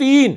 3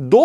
2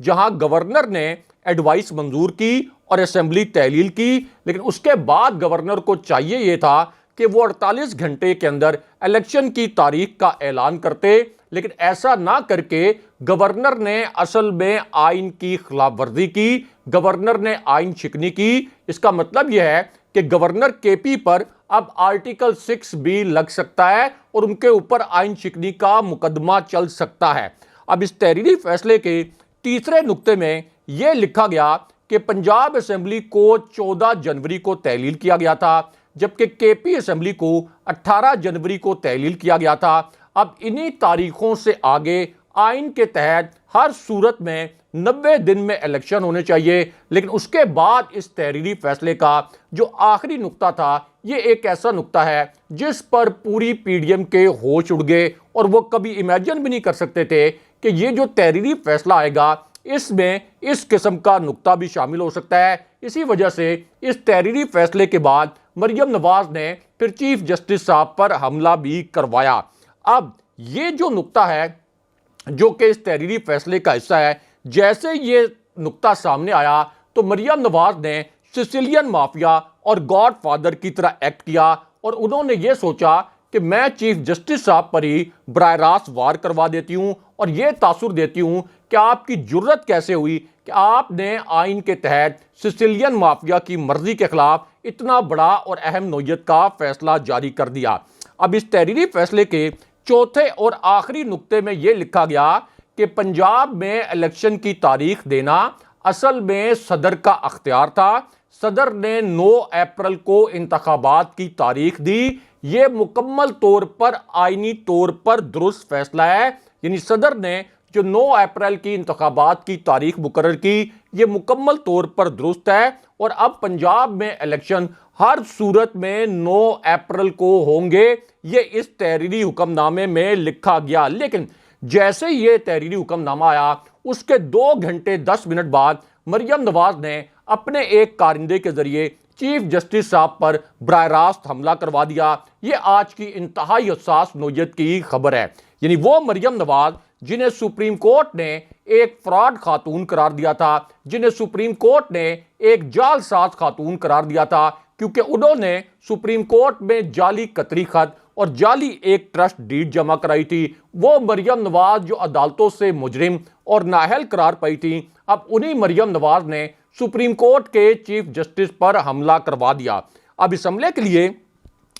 جہاں گورنر نے ایڈوائس منظور کی اور اسمبلی تحلیل کی، لیکن اس کے بعد گورنر کو چاہیے یہ تھا کہ وہ 48 گھنٹے کے اندر الیکشن کی تاریخ کا اعلان کرتے، لیکن ایسا نہ کر کے گورنر نے اصل میں آئین کی خلاف ورزی کی، گورنر نے آئین شکنی کی۔ اس کا مطلب یہ ہے کہ گورنر کے پی پر اب آرٹیکل 6 بھی لگ سکتا ہے اور ان کے اوپر آئین شکنی کا مقدمہ چل سکتا ہے۔ اب اس تحریری فیصلے کے تیسرے نقطے میں یہ لکھا گیا کہ پنجاب اسمبلی کو 14 جنوری کو تحلیل کیا گیا تھا، جبکہ کے پی اسمبلی کو 18 جنوری کو تحلیل کیا گیا تھا۔ اب انہی تاریخوں سے آگے آئین کے تحت ہر صورت میں 90 دن میں الیکشن ہونے چاہیے، لیکن اس کے بعد اس تحریری فیصلے کا جو آخری نقطہ تھا، یہ ایک ایسا نقطہ ہے جس پر پوری پی ڈی ایم کے ہوش اڑ گئے، اور وہ کبھی امیجن بھی نہیں کر سکتے تھے کہ یہ جو تحریری فیصلہ آئے گا اس میں اس قسم کا نقطہ بھی شامل ہو سکتا ہے۔ اسی وجہ سے اس تحریری فیصلے کے بعد مریم نواز نے پھر چیف جسٹس صاحب پر حملہ بھی کروایا۔ اب یہ جو نقطہ ہے جو کہ اس تحریری فیصلے کا حصہ ہے، جیسے یہ نقطہ سامنے آیا تو مریم نواز نے سسیلین مافیا اور گاڈ فادر کی طرح ایکٹ کیا، اور انہوں نے یہ سوچا کہ میں چیف جسٹس صاحب پر ہی براہ راست وار کروا دیتی ہوں اور یہ تاثر دیتی ہوں کہ آپ کی جرت کیسے ہوئی کہ آپ نے آئین کے تحت سسیلین مافیا کی مرضی کے خلاف اتنا بڑا اور اہم نوعیت کا فیصلہ جاری کر دیا۔ اب اس تحریری فیصلے کے چوتھے اور آخری نقطے میں یہ لکھا گیا کہ پنجاب میں الیکشن کی تاریخ دینا اصل میں صدر کا اختیار تھا۔ صدر نے 9 اپریل کو انتخابات کی تاریخ دی۔ یہ مکمل طور پر آئینی طور پر درست فیصلہ ہے، یعنی صدر نے جو 9 اپریل کی انتخابات کی تاریخ مقرر کی، یہ مکمل طور پر درست ہے، اور اب پنجاب میں الیکشن ہر صورت میں 9 اپریل کو ہوں گے، یہ اس تحریری حکم نامے میں لکھا گیا۔ لیکن جیسے یہ تحریری حکم نامہ آیا، اس کے 2 گھنٹے 10 منٹ بعد مریم نواز نے اپنے ایک کارندے کے ذریعے چیف جسٹس صاحب پر براہ راست حملہ کروا دیا۔ یہ آج کی انتہائی حساس نوعیت کی خبر ہے، یعنی وہ مریم نواز جنہیں سپریم کورٹ نے ایک فراڈ خاتون قرار دیا تھا، جنہیں سپریم کورٹ نے ایک جعل ساز خاتون قرار دیا تھا، کیونکہ انہوں نے سپریم کورٹ میں جعلی قطری خط اور جعلی ایک ٹرسٹ ڈیڈ جمع کرائی تھی، وہ مریم نواز جو عدالتوں سے مجرم اور نااہل قرار پائی تھی، اب انہی مریم نواز نے سپریم کورٹ کے چیف جسٹس پر حملہ کروا دیا۔ اب اس حملے کے لیے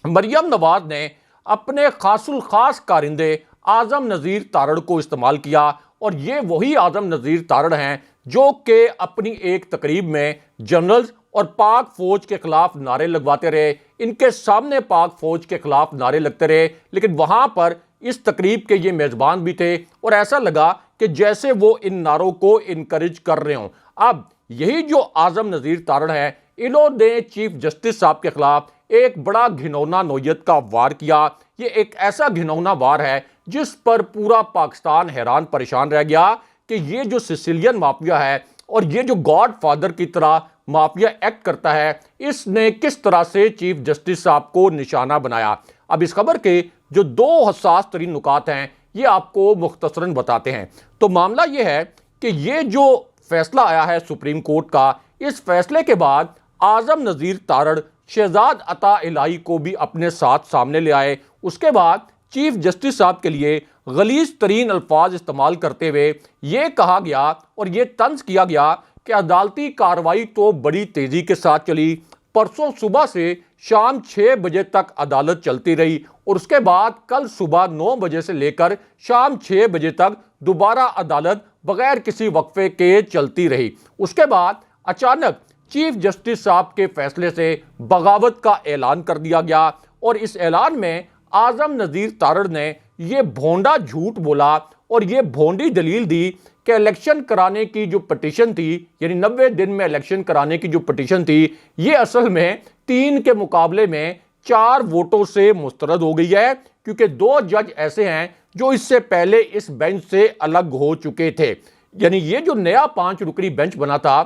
مریم نواز نے اپنے خاص الخاص کارندے اعظم نذیر تارڑ کو استعمال کیا، اور یہ وہی اعظم نذیر تارڑ ہیں جو کہ اپنی ایک تقریب میں جنرلز اور پاک فوج کے خلاف نعرے لگواتے رہے، ان کے سامنے پاک فوج کے خلاف نعرے لگتے رہے، لیکن وہاں پر اس تقریب کے یہ میزبان بھی تھے، اور ایسا لگا کہ جیسے وہ ان نعروں کو انکریج کر رہے ہوں۔ اب یہی جو اعظم نذیر تارڑ ہیں، انہوں نے چیف جسٹس صاحب کے خلاف ایک بڑا گھنونا نوعیت کا وار کیا۔ یہ ایک ایسا گھنونا وار ہے جس پر پورا پاکستان حیران پریشان رہ گیا کہ یہ جو سسیلین مافیا ہے اور یہ جو گاڈ فادر کی طرح مافیا ایکٹ کرتا ہے، اس نے کس طرح سے چیف جسٹس صاحب کو نشانہ بنایا۔ اب اس خبر کے جو 2 حساس ترین نکات ہیں، یہ آپ کو مختصراً بتاتے ہیں۔ تو معاملہ یہ ہے کہ یہ جو فیصلہ آیا ہے سپریم کورٹ کا، اس فیصلے کے بعد اعظم نذیر تارڑ شہزاد عطا الہی کو بھی اپنے ساتھ سامنے لے آئے۔ اس کے بعد چیف جسٹس صاحب کے لیے غلیظ ترین الفاظ استعمال کرتے ہوئے یہ کہا گیا اور یہ طنز کیا گیا کہ عدالتی کارروائی تو بڑی تیزی کے ساتھ چلی، پرسوں صبح سے شام 6 بجے تک عدالت چلتی رہی، اور اس کے بعد کل صبح 9 بجے سے لے کر شام 6 بجے تک دوبارہ عدالت بغیر کسی وقفے کے چلتی رہی۔ اس کے بعد اچانک چیف جسٹس صاحب کے فیصلے سے بغاوت کا اعلان کر دیا گیا، اور اس اعلان میں اعظم نذیر تارڑ نے یہ بھونڈا جھوٹ بولا اور یہ بھونڈی دلیل دی کہ الیکشن کرانے کی جو پٹیشن تھی، یعنی 90 دن میں الیکشن کرانے کی جو پٹیشن تھی، یہ اصل میں 3 کے مقابلے میں 4 ووٹوں سے مسترد ہو گئی ہے، کیونکہ 2 جج ایسے ہیں جو اس سے پہلے اس بینچ سے الگ ہو چکے تھے۔ یعنی یہ جو نیا 5 رکنی بینچ بنا تھا،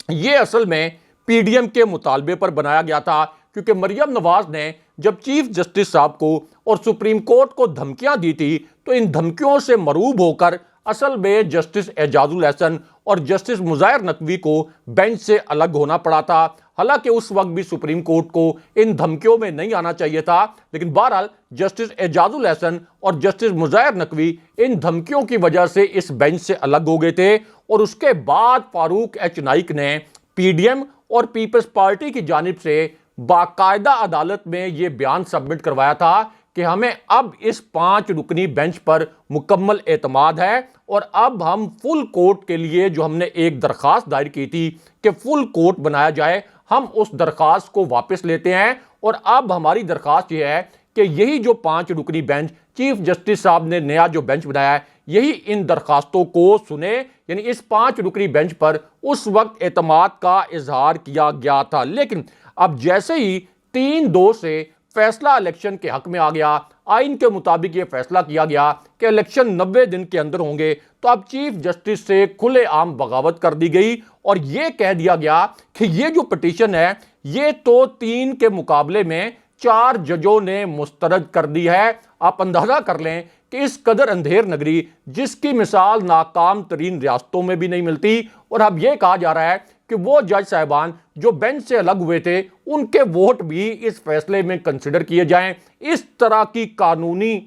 یہ اصل میں پی ڈی ایم کے مطالبے پر بنایا گیا تھا، کیونکہ مریم نواز نے جب چیف جسٹس صاحب کو اور سپریم کورٹ کو دھمکیاں دی تھی، تو ان دھمکیوں سے مرعوب ہو کر اصل میں جسٹس اعجاز الحسن اور جسٹس مظاہر نقوی کو بینچ سے الگ ہونا پڑا تھا، حالانکہ اس وقت بھی سپریم کورٹ کو ان دھمکیوں میں نہیں آنا چاہیے تھا، لیکن بہرحال جسٹس اعجاز الحسن اور جسٹس مظاہر نقوی ان دھمکیوں کی وجہ سے اس بینچ سے الگ ہو گئے تھے، اور اس کے بعد فاروق ایچ نائک نے پی ڈی ایم اور پیپلز پارٹی کی جانب سے باقاعدہ عدالت میں یہ بیان سبمٹ کروایا تھا کہ ہمیں اب اس 5 رکنی بینچ پر مکمل اعتماد ہے، اور اب ہم فل کورٹ کے لیے جو ہم نے ایک درخواست دائر کی تھی کہ فل کورٹ بنایا جائے، ہم اس درخواست کو واپس لیتے ہیں، اور اب ہماری درخواست یہ ہے کہ یہی جو 5 رکنی بینچ چیف جسٹس صاحب نے نیا جو بینچ بنایا ہے، یہی ان درخواستوں کو سنے، یعنی اس 5 رکنی بینچ پر اس وقت اعتماد کا اظہار کیا گیا تھا۔ لیکن اب جیسے ہی 3-2 سے فیصلہ الیکشن کے حق میں آ گیا، آئین کے مطابق یہ فیصلہ کیا گیا کہ الیکشن 90 دن کے اندر ہوں گے، تو اب چیف جسٹس سے کھلے عام بغاوت کر دی گئی، اور یہ کہہ دیا گیا کہ یہ جو پٹیشن ہے یہ تو 3 کے مقابلے میں 4 ججوں نے مسترد کر دی ہے۔ آپ اندازہ کر لیں کہ اس قدر اندھیر نگری، جس کی مثال ناکام ترین ریاستوں میں بھی نہیں ملتی، اور اب یہ کہا جا رہا ہے کہ وہ جج صاحبان جو بینچ سے الگ ہوئے تھے ان کے ووٹ بھی اس فیصلے میں کنسیڈر کیے جائیں۔ اس طرح کی قانونی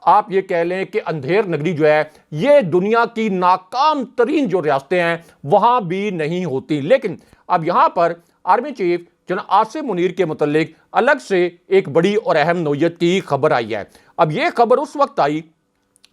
آپ یہ کہہ لیں کہ اندھیر نگری جو ہے یہ دنیا کی ناکام ترین جو ریاستیں ہیں وہاں بھی نہیں ہوتی۔ لیکن اب یہاں پر آرمی چیف جناب عاصم منیر کے متعلق الگ سے ایک بڑی اور اہم نوعیت کی خبر آئی ہے۔ اب یہ خبر اس وقت آئی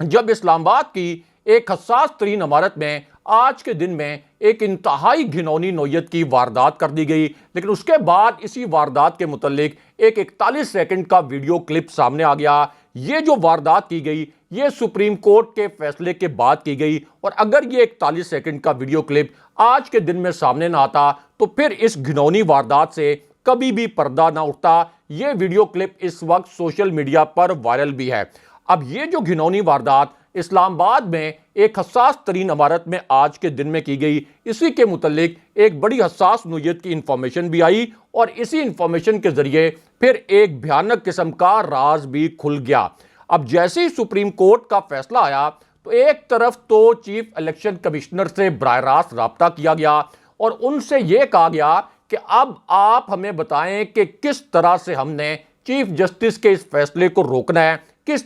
جب اسلام آباد کی ایک حساس ترین عمارت میں آج کے دن میں ایک انتہائی گھنونی نوعیت کی واردات کر دی گئی، لیکن اس کے بعد اسی واردات کے متعلق ایک 41 سیکنڈ کا ویڈیو کلپ سامنے آ گیا۔ یہ جو واردات کی گئی یہ سپریم کورٹ کے فیصلے کے بعد کی گئی، اور اگر یہ 41 سیکنڈ کا ویڈیو کلپ آج کے دن میں سامنے نہ آتا تو پھر اس گھنونی واردات سے کبھی بھی پردہ نہ اٹھتا۔ یہ ویڈیو کلپ اس وقت سوشل میڈیا پر وائرل بھی ہے۔ اب یہ جو گھنونی واردات اسلام آباد میں ایک حساس ترین عمارت میں آج کے دن میں کی گئی، اسی کے متعلق ایک بڑی حساس نوعیت کی انفارمیشن بھی آئی، اور اسی انفارمیشن کے ذریعے پھر ایک بھیانک قسم کا راز بھی کھل گیا۔ اب جیسے ہی سپریم کورٹ کا فیصلہ آیا تو ایک طرف تو چیف الیکشن کمشنر سے براہ راست رابطہ کیا گیا، اور ان سے یہ کہا گیا کہ اب آپ ہمیں بتائیں کہ کس طرح سے ہم نے چیف جسٹس کے اس فیصلے کو روکنا ہے، کس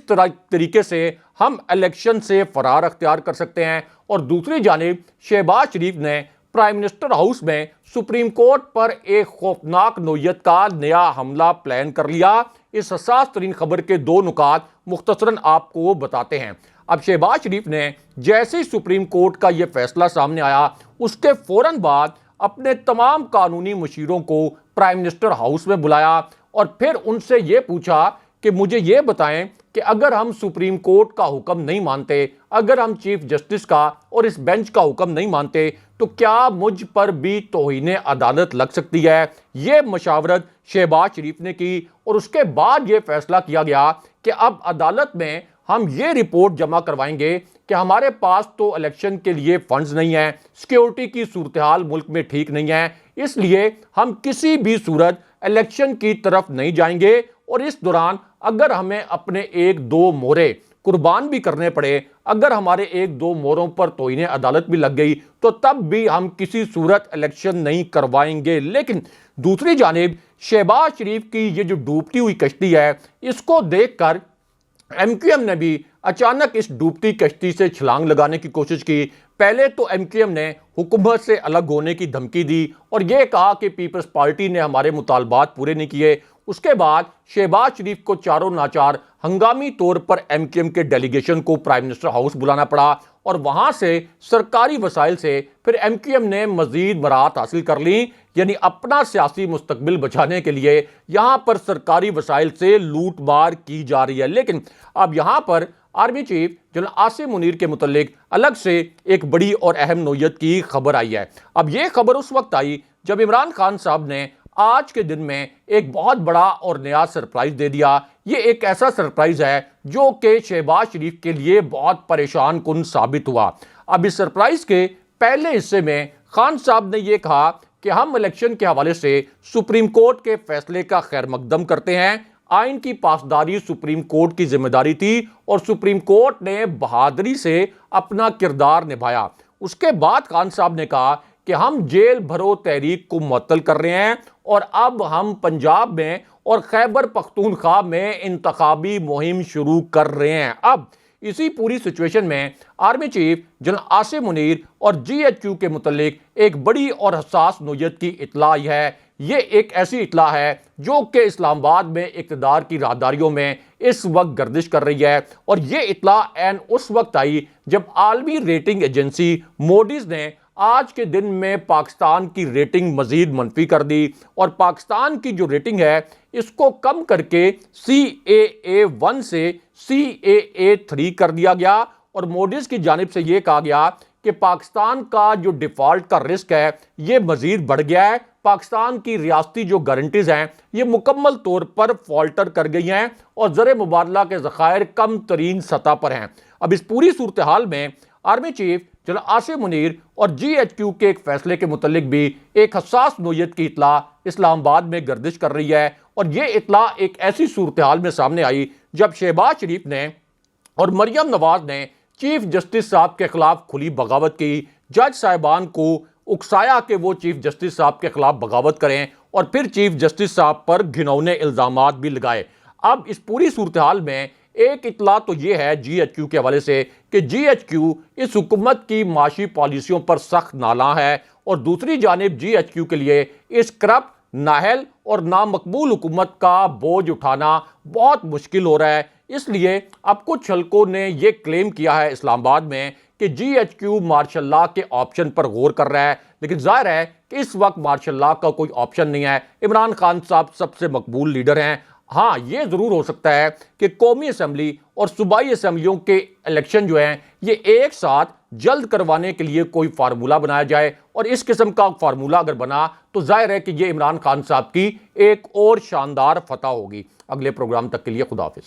طریقے سے ہم الیکشن سے فرار اختیار کر سکتے ہیں۔ اور دوسری جانب شہباز شریف نے پرائم منسٹر ہاؤس میں سپریم کورٹ پر ایک خوفناک نوعیت کا نیا حملہ پلان کر لیا۔ اس حساس ترین خبر کے 2 نکات مختصراً آپ کو بتاتے ہیں۔ اب شہباز شریف نے جیسے ہی سپریم کورٹ کا یہ فیصلہ سامنے آیا، اس کے فوراً بعد اپنے تمام قانونی مشیروں کو پرائم منسٹر ہاؤس میں بلایا، اور پھر ان سے یہ پوچھا کہ مجھے یہ بتائیں کہ اگر ہم سپریم کورٹ کا حکم نہیں مانتے، اگر ہم چیف جسٹس کا اور اس بینچ کا حکم نہیں مانتے، تو کیا مجھ پر بھی توہین عدالت لگ سکتی ہے؟ یہ مشاورت شہباز شریف نے کی، اور اس کے بعد یہ فیصلہ کیا گیا کہ اب عدالت میں ہم یہ رپورٹ جمع کروائیں گے کہ ہمارے پاس تو الیکشن کے لیے فنڈز نہیں ہیں، سیکیورٹی کی صورتحال ملک میں ٹھیک نہیں ہے، اس لیے ہم کسی بھی صورت الیکشن کی طرف نہیں جائیں گے، اور اس دوران اگر ہمیں اپنے 1-2 مورے قربان بھی کرنے پڑے، اگر ہمارے 1-2 موروں پر توہین عدالت بھی لگ گئی، تو تب بھی ہم کسی صورت الیکشن نہیں کروائیں گے۔ لیکن دوسری جانب شہباز شریف کی یہ جو ڈوبتی ہوئی کشتی ہے، اس کو دیکھ کر ایم کیو ایم نے بھی اچانک اس ڈوبتی کشتی سے چھلانگ لگانے کی کوشش کی۔ پہلے تو ایم کیو ایم نے حکومت سے الگ ہونے کی دھمکی دی، اور یہ کہا کہ پیپلز پارٹی نے ہمارے مطالبات پورے نہیں کیے۔ اس کے بعد شہباز شریف کو چاروں ناچار ہنگامی طور پر ایم کیو ایم کے ڈیلیگیشن کو پرائم منسٹر ہاؤس بلانا پڑا، اور وہاں سے سرکاری وسائل سے پھر ایم کیو ایم نے مزید مراحت حاصل کر لیں، یعنی اپنا سیاسی مستقبل بچانے کے لیے یہاں پر سرکاری وسائل سے لوٹ مار کی جا رہی ہے۔ لیکن اب یہاں پر army chief general Asim Munir کے متعلق الگ سے ایک بڑی اور اہم نوعیت کی خبر آئی ہے۔ اب یہ خبر اس وقت آئی جب عمران خان صاحب نے آج کے دن میں ایک بہت بڑا اور نیا سرپرائز دے دیا۔ یہ ایک ایسا سرپرائز ہے جو کہ شہباز شریف کے لیے بہت پریشان کن ثابت ہوا۔ اب اس سرپرائز کے پہلے حصے میں خان صاحب نے یہ کہا کہ ہم الیکشن کے حوالے سے سپریم کورٹ کے فیصلے کا خیر مقدم کرتے ہیں، آئین کی پاسداری سپریم کورٹ کی ذمہ داری تھی اور سپریم کورٹ نے بہادری سے اپنا کردار نبھایا۔ اس کے بعد خان صاحب نے کہا کہ ہم جیل بھرو تحریک کو معطل کر رہے ہیں اور اب ہم پنجاب میں اور خیبر پختونخوا میں انتخابی مہم شروع کر رہے ہیں۔ اب اسی پوری سچویشن میں army chief general Asim Munir اور جی ایچ کیو کے متعلق ایک بڑی اور حساس نوعیت کی اطلاع ہے۔ یہ ایک ایسی اطلاع ہے جو کہ اسلام آباد میں اقتدار کی راہداریوں میں اس وقت گردش کر رہی ہے، اور یہ اطلاع عین اس وقت آئی جب عالمی ریٹنگ ایجنسی موڈیز نے آج کے دن میں پاکستان کی ریٹنگ مزید منفی کر دی، اور پاکستان کی جو ریٹنگ ہے اس کو کم کر کے CAA1 سے CAA3 کر دیا گیا، اور موڈیز کی جانب سے یہ کہا گیا کہ پاکستان کا جو ڈیفالٹ کا رسک ہے یہ مزید بڑھ گیا ہے، پاکستان کی ریاستی جو گارنٹیز ہیں یہ مکمل طور پر فالٹر کر گئی ہیں اور زر مبادلہ کے ذخائر کم ترین سطح پر ہیں۔ اب اس پوری صورتحال میں army chief general Asim Munir اور جی ایچ کیو کے ایک فیصلے کے متعلق بھی ایک حساس نوعیت کی اطلاع اسلام آباد میں گردش کر رہی ہے، اور یہ اطلاع ایک ایسی صورتحال میں سامنے آئی جب شہباز شریف نے اور مریم نواز نے چیف جسٹس صاحب کے خلاف کھلی بغاوت کی، جج صاحبان کو اکسایا کہ وہ چیف جسٹس صاحب کے خلاف بغاوت کریں، اور پھر چیف جسٹس صاحب پر گھنونے الزامات بھی لگائے۔ اب اس پوری صورتحال میں ایک اطلاع تو یہ ہے جی ایچ کیو کے حوالے سے کہ جی ایچ کیو اس حکومت کی معاشی پالیسیوں پر سخت نالاں ہے، اور دوسری جانب جی ایچ کیو کے لیے اس کرپٹ، نااہل اور نامقبول حکومت کا بوجھ اٹھانا بہت مشکل ہو رہا ہے۔ اس لیے اب کچھ حلقوں نے یہ کلیم کیا ہے اسلام آباد میں کہ G H Q martial law کے آپشن پر غور کر رہا ہے، لیکن ظاہر ہے کہ اس وقت مارشل لاء کا کوئی آپشن نہیں ہے۔ عمران خان صاحب سب سے مقبول لیڈر ہیں۔ ہاں، یہ ضرور ہو سکتا ہے کہ قومی اسمبلی اور صوبائی اسمبلیوں کے الیکشن جو ہیں یہ ایک ساتھ جلد کروانے کے لیے کوئی فارمولہ بنایا جائے، اور اس قسم کا فارمولہ اگر بنا تو ظاہر ہے کہ یہ عمران خان صاحب کی ایک اور شاندار فتح ہوگی۔ اگلے پروگرام تک کے لیے خدا حافظ۔